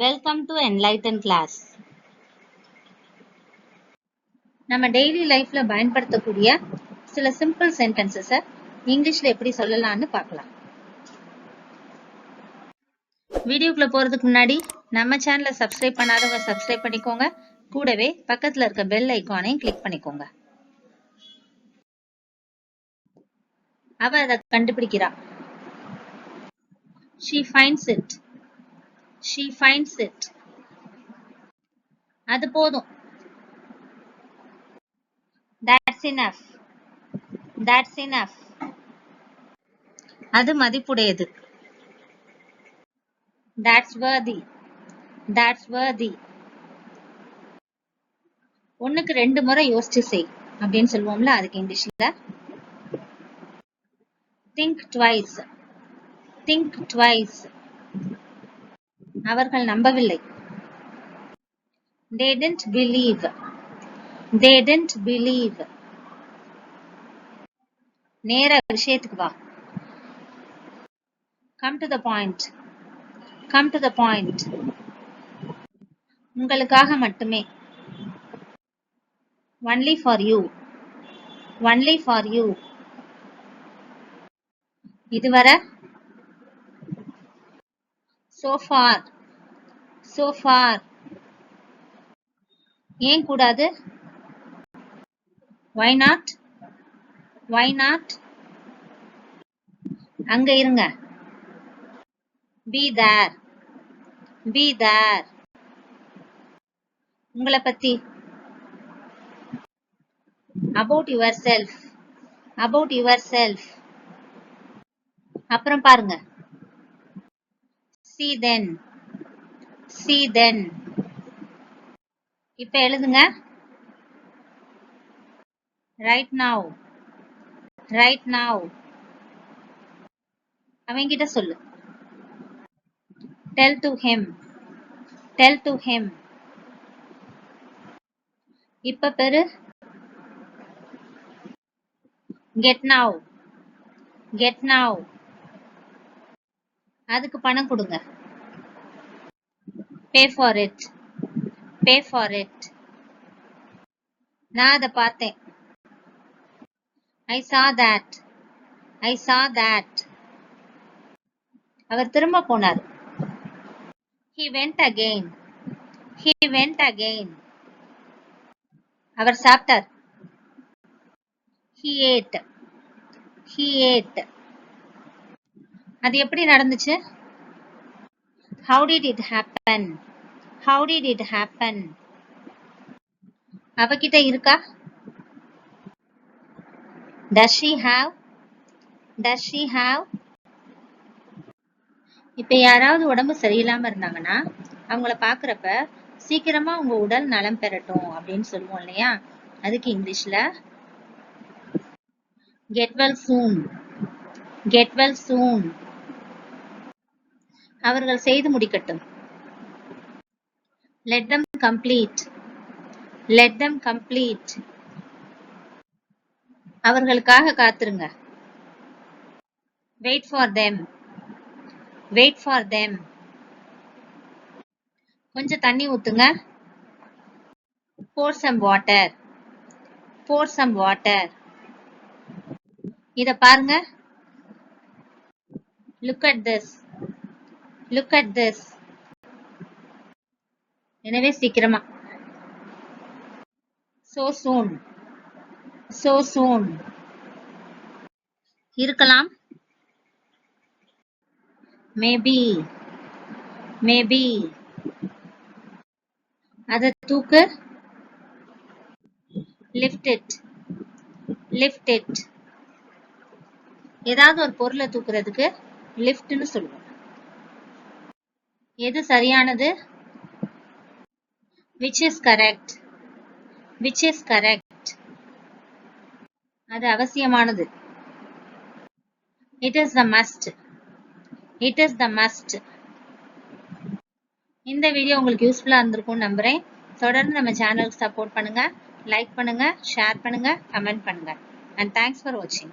Welcome to Enlighten class. நம்ம daily லைஃப்ல பயன்படுத்தக்கூடிய சில சிம்பிள் சென்டென்சஸ் இங்கிலீஷ்ல எப்படி சொல்லலாம்னு பார்க்கலாம். வீடியோக்குள்ள போறதுக்கு முன்னாடி நம்ம சேனலை சப்ஸ்கிரைப் பண்ணாதவங்க சப்ஸ்கிரைப் பண்ணிக்கோங்க. கூடவே பக்கத்துல இருக்க பெல் ஐகானையும் கிளிக் பண்ணிக்கோங்க. அவ அதை கண்டுபிடிக்கிறா. She finds it. She finds it. அது போதும். That's enough. That's enough. அது மதிப்புடையது. That's worthy. That's worthy. ஒண்ணுக்கு 2 முறை யோசிச்சு செய் அப்படின்னு சொல்லுவோம்ல, அதுக்கு இங்கிலீஷ்ல think twice. Think twice. அவர்கள் நம்பவில்லை. They didn't believe. They didn't believe. நேர விஷயத்துக்கு வா. Come to the point. Come to the point. உங்களுக்காக மட்டுமே. Only for you. Only for you. இதுவரை. So far. So far. ஏன் கூடாது? Why not? Why not? அங்க இருங்க. Be there. Be there. உங்களை பத்தி. About yourself. About yourself. அப்புறம் பாருங்க. See then. See then. இப்ப எழுதுங்க. Right now. Right now. அவங்கிட்ட சொல்லு. Tell to him. Tell to him. இப்ப பெரு. Get now. Get now. அதுக்கு பணம் கொடுங்க. Pay for it. Pay for it. நான் அதை பார்த்தேன். I saw that. I saw that. அவர் திரும்ப போனார். He went again. He went again. அவர் சாப்பிட்டார். He ate. He ate. அது எப்படி நடந்துச்சு? How did it happen? How did it happen? அவகிட்ட இருக்கா? Does she have? Does she have? இப்ப யாராவது உடம்பு சரியில்லாம இருந்தாங்கன்னா அவங்கள பாக்குறப்ப சீக்கிரமா உங்க உடல் நலம் பெறட்டும் அப்படின்னு சொல்லுவோம் இல்லையா, அதுக்கு இங்கிலீஷ்ல get well soon. Get well soon. அவர்கள் செய்து முடிக்கட்டும். Let them complete. Let them complete. அவர்களுக்காக காத்திருங்க. Wait for them. Wait for them. கொஞ்சம் தண்ணி ஊத்துங்க. Pour some water. Pour some water. இத பாருங்க. Look at this. Look at this. எனவே சீக்கிரமா. So soon. So soon. இருக்கலாம். Maybe. Maybe. அதை தூக்கு. Lift it. Lift it. ஏதாவது ஒரு பொருளை தூக்குறதுக்கு லிஃப்ட்னு சொல்லுவோம். எது சரியானது? Which is correct? Which is correct? அது அவசியமானது. It is the must. It is the must. இந்த வீடியோ உங்களுக்கு யூஸ்ஃபுல்லா இருந்திருக்கும் நம்புறேன். தொடர்ந்து நம்ம சேனலுக்கு சப்போர்ட் பண்ணுங்க, லைக் பண்ணுங்க, ஷேர் பண்ணுங்க, கமெண்ட் பண்ணுங்க. And thanks for watching.